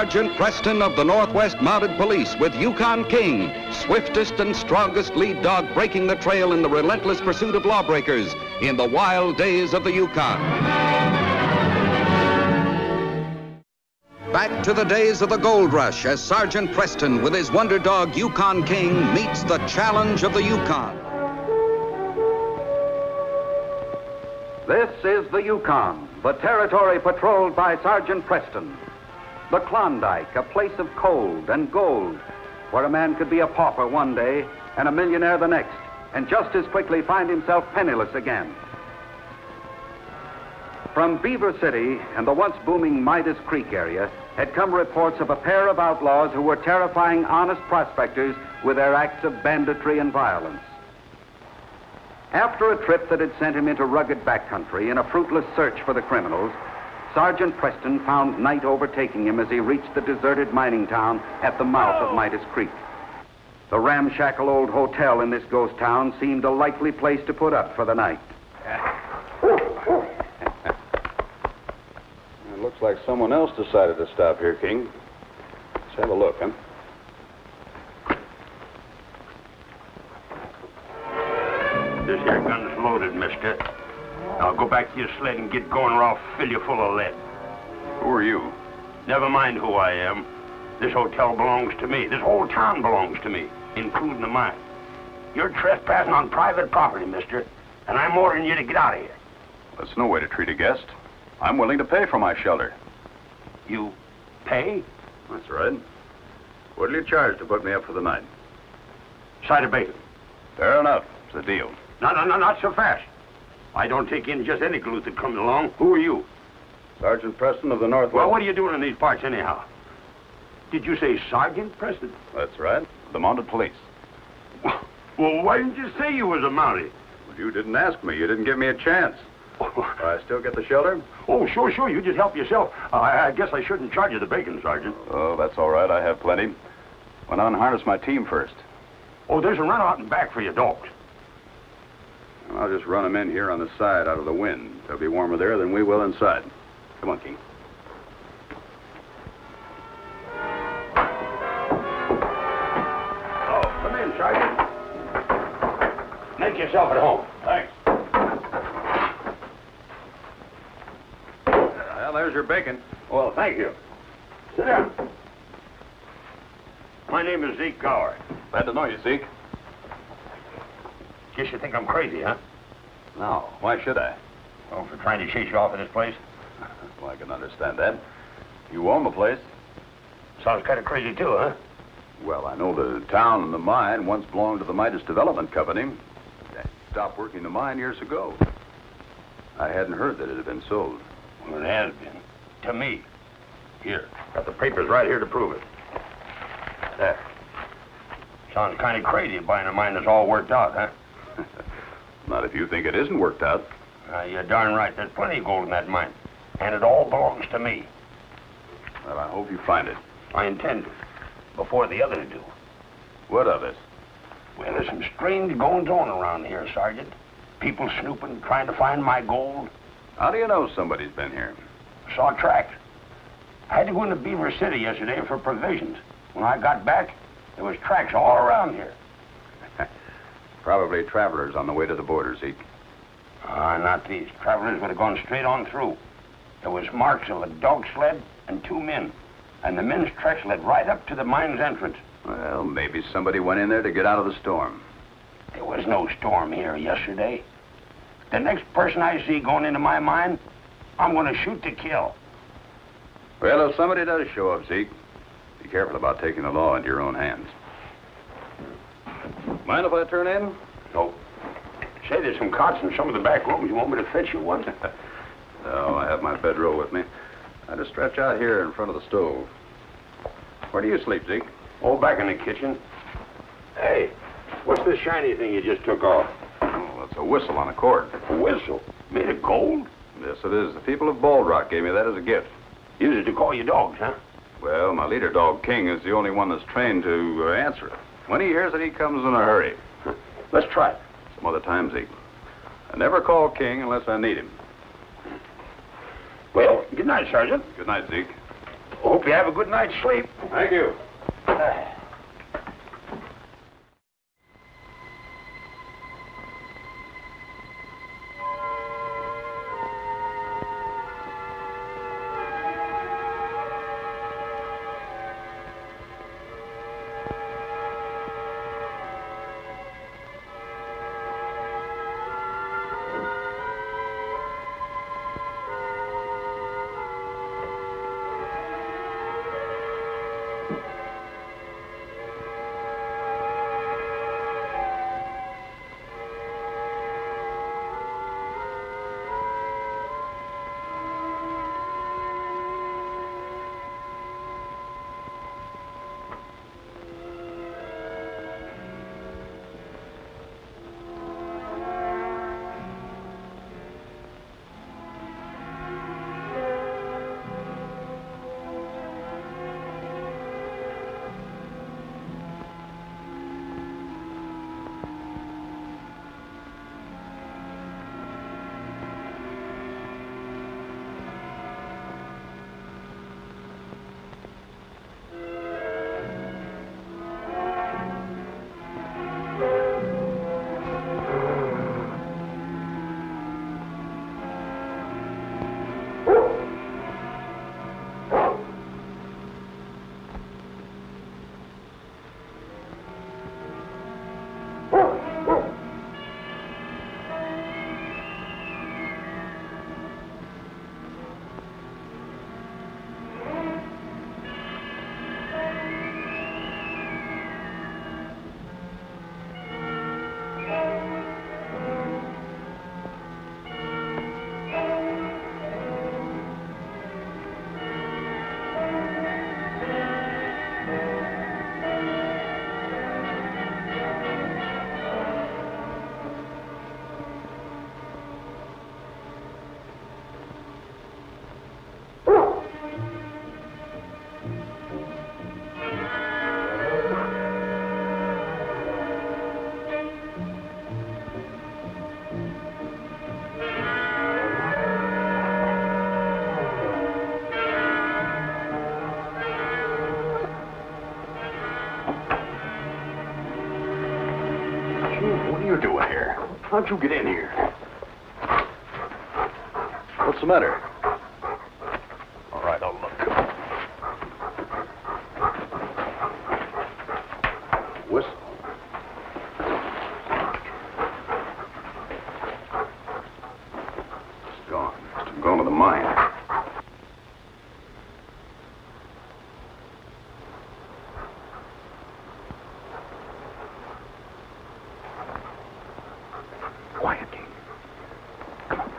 Sergeant Preston of the Northwest Mounted Police with Yukon King, swiftest and strongest lead dog breaking the trail in the relentless pursuit of lawbreakers in the wild days of the Yukon. Back to the days of the gold rush as Sergeant Preston with his wonder dog Yukon King meets the challenge of the Yukon. This is the Yukon, the territory patrolled by Sergeant Preston. The Klondike, a place of cold and gold, where a man could be a pauper one day and a millionaire the next, and just as quickly find himself penniless again. From Beaver City and the once booming Midas Creek area had come reports of a pair of outlaws who were terrifying honest prospectors with their acts of banditry and violence. After a trip that had sent him into rugged backcountry in a fruitless search for the criminals, Sergeant Preston found night overtaking him as he reached the deserted mining town at the mouth of Midas Creek. The ramshackle old hotel in this ghost town seemed a likely place to put up for the night. It looks like someone else decided to stop here, King. Let's have a look, huh? This here gun's loaded, mister. Now go back to your sled and get going or I'll fill you full of lead. Who are you? Never mind who I am. This hotel belongs to me. This whole town belongs to me, including the mine. You're trespassing on private property, mister, and I'm ordering you to get out of here. That's no way to treat a guest. I'm willing to pay for my shelter. You pay? That's right. What'll you charge to put me up for the night? Side of bacon. Fair enough. It's a deal. No, not so fast. I don't take in just any galoot that comes along. Who are you? Sergeant Preston of the Northwest. Well, what are you doing in these parts anyhow? Did you say Sergeant Preston? That's right. The Mounted Police. Well, why didn't you say you was a Mountie? Well, you didn't ask me. You didn't give me a chance. I still get the shelter? Oh, sure. You just help yourself. I guess I shouldn't charge you the bacon, Sergeant. Oh, that's all right. I have plenty. Went on and harness my team first. Oh, there's a run out and back for your dogs. I'll just run them in here on the side out of the wind. They'll be warmer there than we will inside. Come on, King. Oh, come in, Sergeant. Make yourself at home. Thanks. Well, there's your bacon. Well, thank you. Sit down. My name is Zeke Gower. Glad to know you, Zeke. Guess you think I'm crazy, huh? No, why should I? Oh, for trying to chase you off of this place? Well, I can understand that. You own the place. Sounds kind of crazy, too, huh? Well, I know the town and the mine once belonged to the Midas Development Company. They stopped working the mine years ago. I hadn't heard that it had been sold. Well, it has been. To me. Here. Got the papers right here to prove it. There. Sounds kind of crazy buying a mine that's all worked out, huh? Not if you think it isn't worked out. You're darn right. There's plenty of gold in that mine. And it all belongs to me. Well, I hope you find it. I intend to. Before the others do. What of it? Well, there's some strange goings on around here, Sergeant. People snooping, trying to find my gold. How do you know somebody's been here? Saw tracks. I had to go into Beaver City yesterday for provisions. When I got back, there was tracks all around here. Probably travelers on the way to the border, Zeke. Not these. Travelers would have gone straight on through. There was marks of a dog sled and 2 men. And the men's tracks led right up to the mine's entrance. Well, maybe somebody went in there to get out of the storm. There was no storm here yesterday. The next person I see going into my mine, I'm going to shoot to kill. Well, if somebody does show up, Zeke, be careful about taking the law into your own hands. Mind if I turn in? No. Say, there's some cots in some of the back rooms. You want me to fetch you one? No, I have my bedroll with me. I just stretch out here in front of the stove. Where do you sleep, Zeke? Oh, back in the kitchen. Hey, what's this shiny thing you just took off? Oh, that's a whistle on a cord. A whistle? Made of gold? Yes, it is. The people of Bald Rock gave me that as a gift. Use it to call your dogs, huh? Well, my leader dog, King, is the only one that's trained to answer it. When he hears it, he comes in a hurry. Let's try it. Some other time, Zeke. I never call King unless I need him. Well, good night, Sergeant. Good night, Zeke. Hope you have a good night's sleep. Thank you. What are you doing here? How'd you get in here? What's the matter? All right, I'll look. Whistle. It's gone. Must have gone to the mine. Quiet, King. Come on.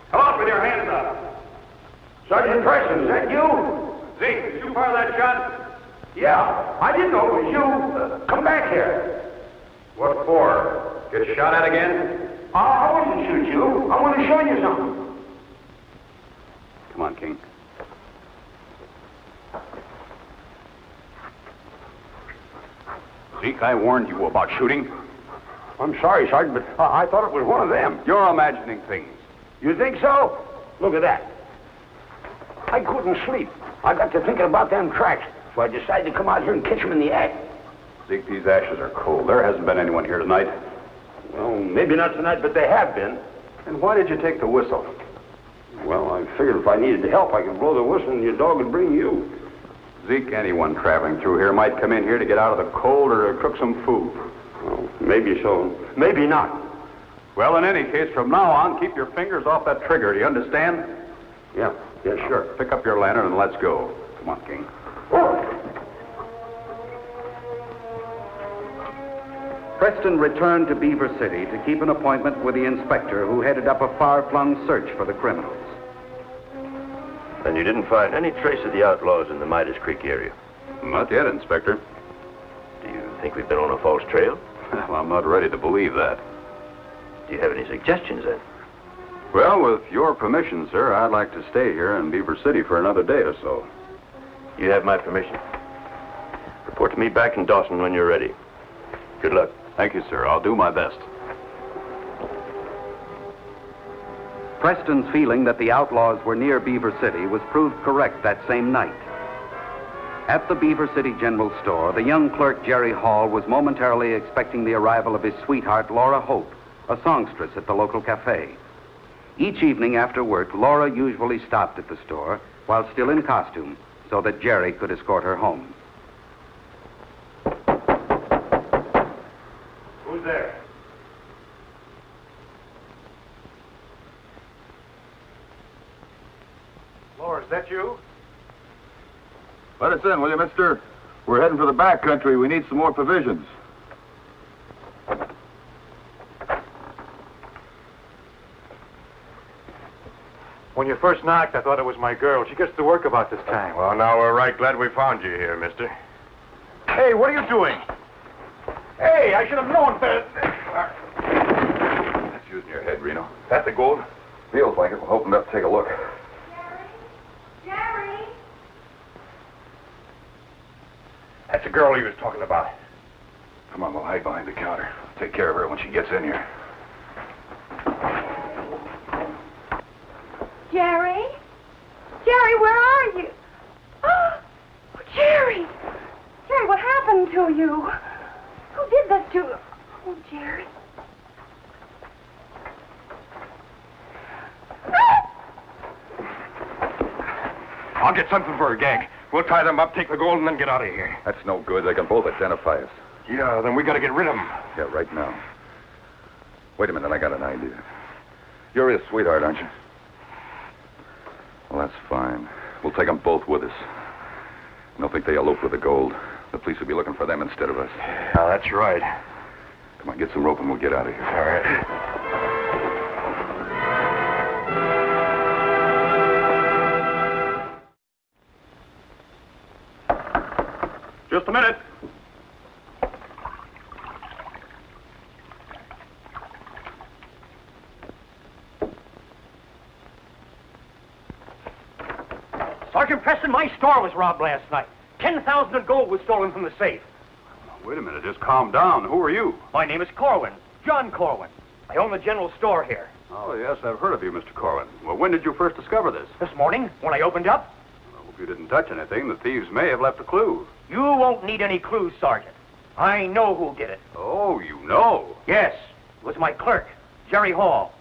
Come on with your hands up. Sergeant Preston, is that you? Zeke, did you fire that shot? Yeah, I didn't know it was you. Come back here. What for? Get shot at again? I wouldn't shoot you. I want to show you something. Come on, King. Zeke, I warned you about shooting. I'm sorry, Sergeant, but I thought it was one of them. You're imagining things. You think so? Look at that. I couldn't sleep. I got to thinking about them tracks, so I decided to come out here and catch them in the act. Zeke, these ashes are cold. There hasn't been anyone here tonight. Well, maybe not tonight, but they have been. And why did you take the whistle? Well, I figured if I needed help, I could blow the whistle and your dog would bring you. Zeke, anyone traveling through here might come in here to get out of the cold or to cook some food. Well, maybe so. Maybe not. Well, in any case, from now on, keep your fingers off that trigger. Do you understand? Yeah, sure. Pick up your lantern and let's go. Come on, King. Preston returned to Beaver City to keep an appointment with the inspector who headed up a far-flung search for the criminals. And you didn't find any trace of the outlaws in the Midas Creek area? Not yet, Inspector. Do you think we've been on a false trail? Well, I'm not ready to believe that. Do you have any suggestions, then? Well, with your permission, sir, I'd like to stay here in Beaver City for another day or so. You have my permission. Report to me back in Dawson when you're ready. Good luck. Thank you, sir. I'll do my best. Preston's feeling that the outlaws were near Beaver City was proved correct that same night. At the Beaver City General Store, the young clerk, Jerry Hall, was momentarily expecting the arrival of his sweetheart, Laura Hope, a songstress at the local cafe. Each evening after work, Laura usually stopped at the store while still in costume so that Jerry could escort her home. Who's there? Laura, is that you? Let us in, will you, mister? We're heading for the back country. We need some more provisions. When you first knocked, I thought it was my girl. She gets to work about this time. Well, now we're right glad we found you here, mister. Hey, what are you doing? Hey, I should have known better. That's using your head, Reno. That the gold? Feels like it. We'll open it up, take a look. Jerry? That's the girl he was talking about. Come on, we'll hide behind the counter. Take care of her when she gets in here. Jerry? Jerry, where are you? Oh, Jerry! Jerry, what happened to you? Who did this to you? Oh, Jerry. I'll get something for her, gang. We'll tie them up, take the gold, and then get out of here. That's no good. They can both identify us. Yeah, then we gotta get rid of them. Yeah, right now. Wait a minute, I got an idea. You're his sweetheart, aren't you? Well, that's fine. We'll take them both with us. I don't think they eloped with the gold. The police will be looking for them instead of us. Yeah, that's right. Come on, get some rope and we'll get out of here. All right. Just a minute. Sergeant Preston, my store was robbed last night. 10,000 in gold was stolen from the safe. Wait a minute, just calm down. Who are you? My name is Corwin, John Corwin. I own the general store here. Oh, yes, I've heard of you, Mr. Corwin. Well, when did you first discover this? This morning, when I opened up, I hope you didn't touch anything. The thieves may have left a clue. you won't need any clues, Sergeant. I know who did it. Oh, you know. Yes, it was my clerk, Jerry Hall.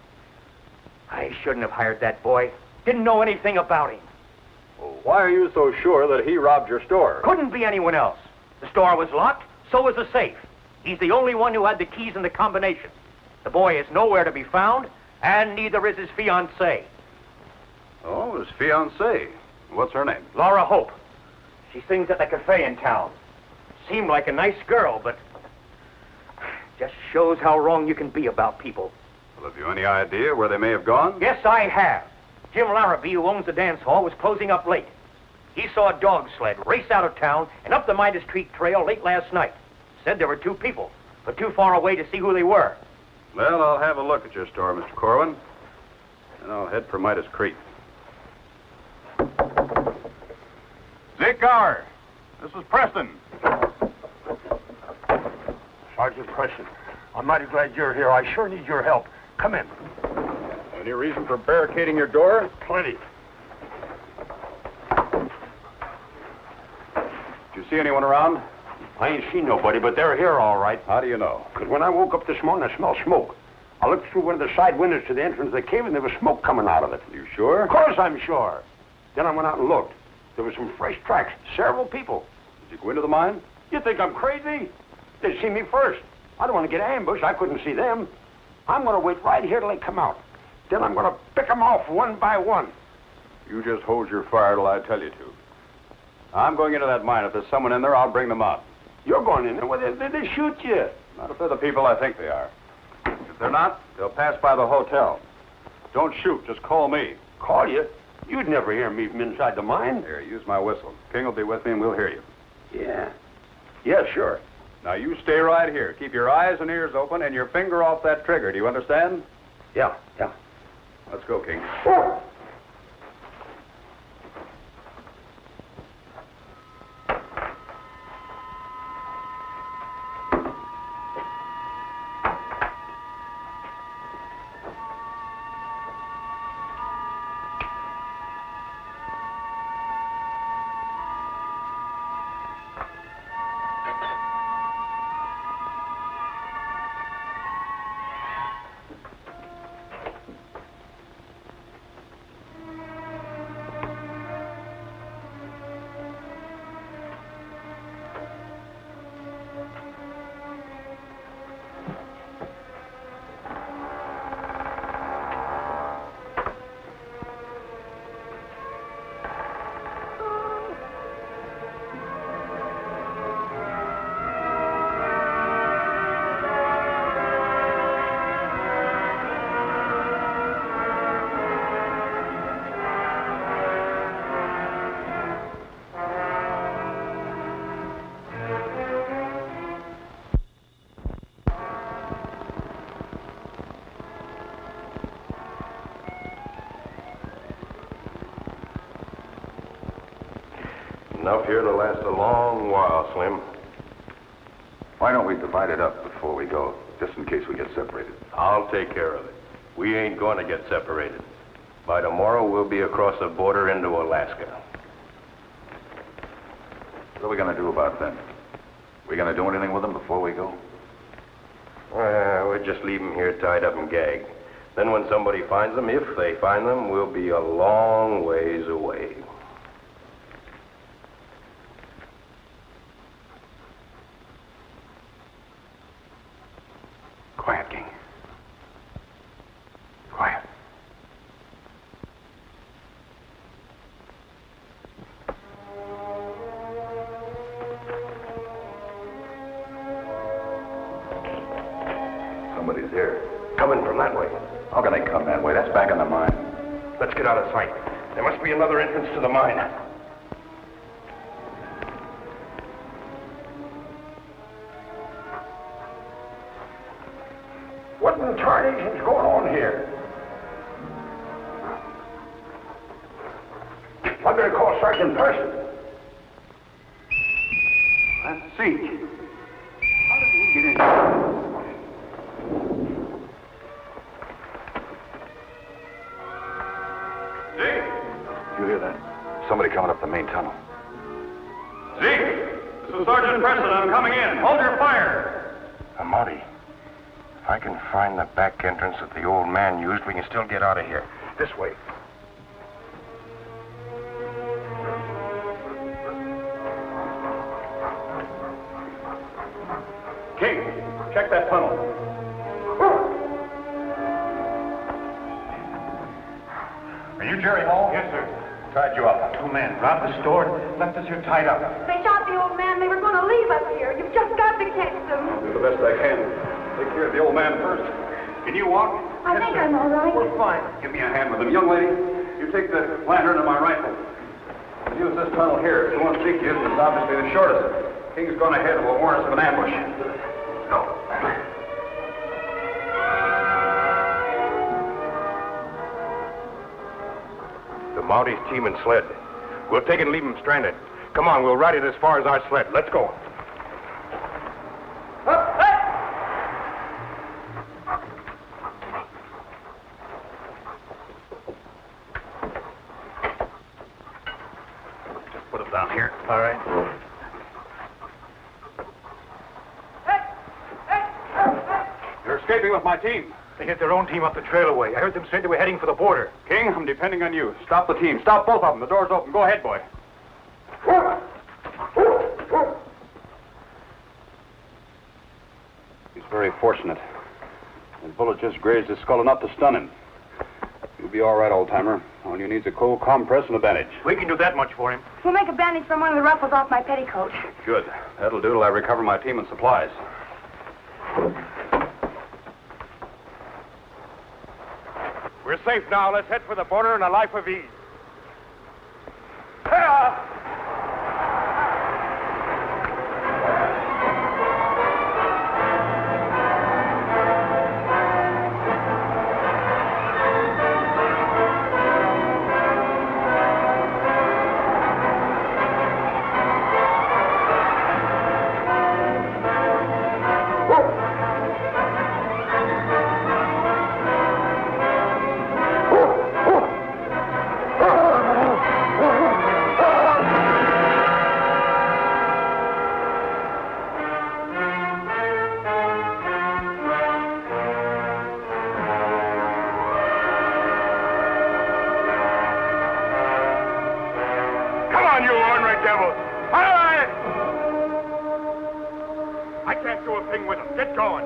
I shouldn't have hired that boy. Didn't know anything about him. Well, why are you so sure that he robbed your store? Couldn't be anyone else. The store was locked, so was the safe. He's the only one who had the keys and the combination. The boy is nowhere to be found, and neither is his fiancée. Oh, his fiancée. What's her name? Laura Hope. She sings at the cafe in town. Seemed like a nice girl, but just shows how wrong you can be about people. Well, have you any idea where they may have gone? Yes, I have. Jim Larrabee, who owns the dance hall, was closing up late. He saw a dog sled race out of town and up the Midas Creek trail late last night. Said there were two people, but too far away to see who they were. Well, I'll have a look at your store, Mr. Corwin. And I'll head for Midas Creek. Zicar, this is Preston. Sergeant Preston, I'm mighty glad you're here. I sure need your help. Come in. Any reason for barricading your door? Plenty. Did you see anyone around? I ain't seen nobody, but they're here all right. How do you know? Because when I woke up this morning, I smelled smoke. I looked through one of the side windows to the entrance of the cave, and there was smoke coming out of it. You sure? Of course I'm sure. Then I went out and looked. There were some fresh tracks, several people. Did you go into the mine? You think I'm crazy? They'd see me first. I don't want to get ambushed. I couldn't see them. I'm going to wait right here till they come out. Then I'm going to pick them off one by one. You just hold your fire till I tell you to. I'm going into that mine. If there's someone in there, I'll bring them out. You're going in there. Well, they shoot you. Not if they're the people I think they are. If they're not, they'll pass by the hotel. Don't shoot. Just call me. Call you? You'd never hear me from inside the mine. Here, use my whistle. King will be with me and we'll hear you. Yeah. Yeah, sure. Now, you stay right here. Keep your eyes and ears open and your finger off that trigger. Do you understand? Yeah, yeah. Let's go, King. Enough here to last a long while, Slim. Why don't we divide it up before we go, just in case we get separated? I'll take care of it. We ain't going to get separated. By tomorrow, we'll be across the border into Alaska. What are we going to do about them? We going to do anything with them before we go? We'll just leave them here tied up and gagged. Then when somebody finds them, if they find them, we'll be a long ways away. Quiet, King. Quiet. Somebody's here. Coming from that way. How can they come that way? That's back in the mine. Let's get out of sight. There must be another entrance to the mine. What in tarnation's going on here? I'm going to call Sergeant Preston. Let's see. How did he get in here? Did you hear that? Somebody coming up the main tunnel. Zeke! This is Sergeant Preston. I'm coming in. Hold your fire. Marty, if I can find the back entrance that the old man used, we can still get out of here. This way. King, check that tunnel. Are you Jerry Hall? Yes, sir. Tied you up. Two men robbed the store, left us here tied up. They shot the old man. They were going to leave us here. You've just got to catch them. I'll do the best I can. Take care of the old man first. Can you walk? I think I'm all right. We're fine. Give me a hand with him. Young lady, you take the lantern and my rifle. Let's use this tunnel here. It's the one Zeke used. It's obviously the shortest. King's gone ahead and will warn us of an ambush. Go. The Mounties team and sled. We'll take it and leave them stranded. Come on, we'll ride it as far as our sled. Let's go. Just put it down here. All right. You're escaping with my team. They hit their own team up the trail away. I heard them say they were heading for the border. King, I'm depending on you. Stop the team. Stop both of them. The door's open. Go ahead, boy. He's very fortunate. The bullet just grazed his skull enough to stun him. You'll be all right, old-timer. All you need's a cold compress and a bandage. We can do that much for him. We'll make a bandage from one of the ruffles off my petticoat. Good. That'll do till I recover my team and supplies. We're safe now. Let's head for the border in a life of ease. I can't do a thing with them. Get going.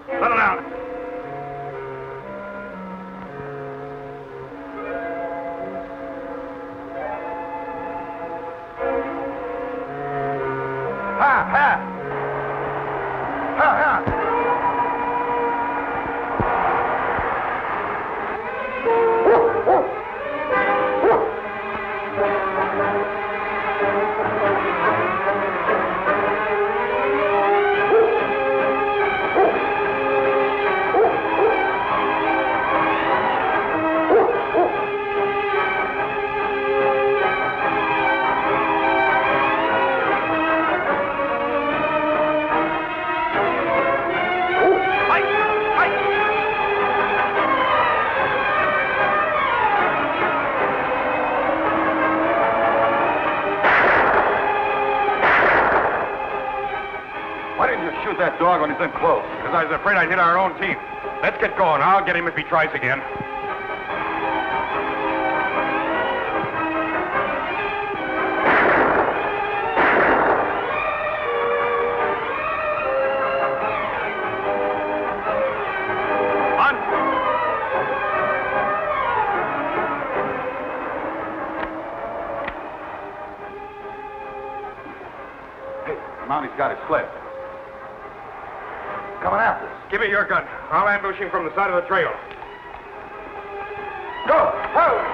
Settle down. That dog when he's in close, because I was afraid I'd hit our own team. Let's get going. I'll get him if he tries again. On. Hey, Mounty's got his sled. Coming after us. Give me your gun. I'll ambush him from the side of the trail. Go! Ho!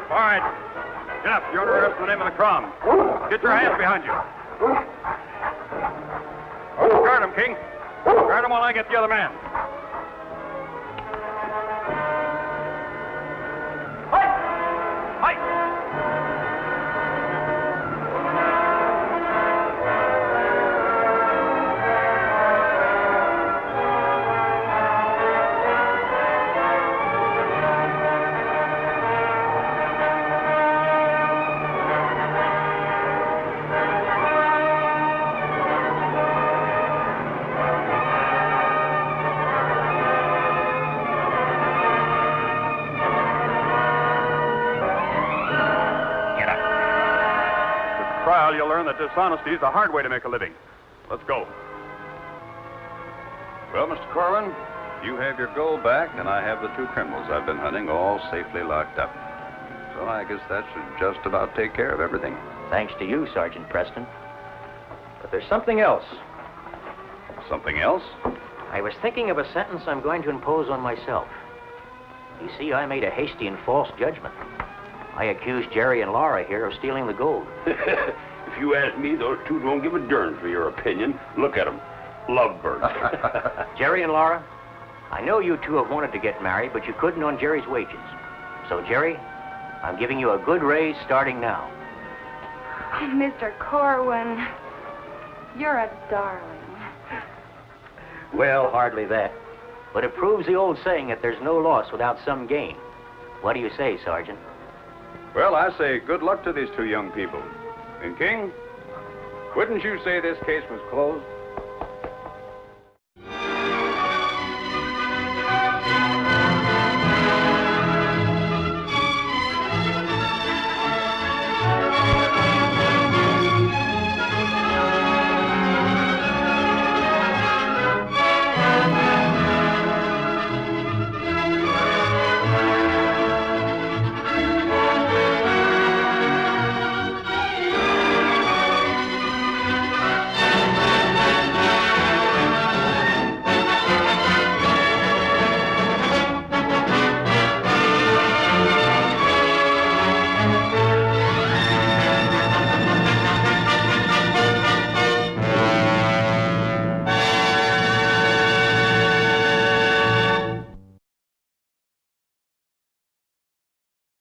All right. Get up. You're under arrest in the name of the crown. Get your hands behind you. Oh, guard him, King. Guard him while I get the other man. Fight! Fight! You'll learn that dishonesty is the hard way to make a living. Let's go. Well, Mr. Corwin, you have your gold back, and I have the two criminals I've been hunting all safely locked up. So I guess that should just about take care of everything. Thanks to you, Sergeant Preston. But there's something else. Something else? I was thinking of a sentence I'm going to impose on myself. You see, I made a hasty and false judgment. I accused Jerry and Laura here of stealing the gold. If you ask me, those two don't give a darn for your opinion. Look at them. Lovebirds. Jerry and Laura, I know you two have wanted to get married, but you couldn't on Jerry's wages. So, Jerry, I'm giving you a good raise starting now. Oh, Mr. Corwin, you're a darling. Well, hardly that. But it proves the old saying that there's no loss without some gain. What do you say, Sergeant? Well, I say good luck to these two young people. And, King, wouldn't you say this case was closed?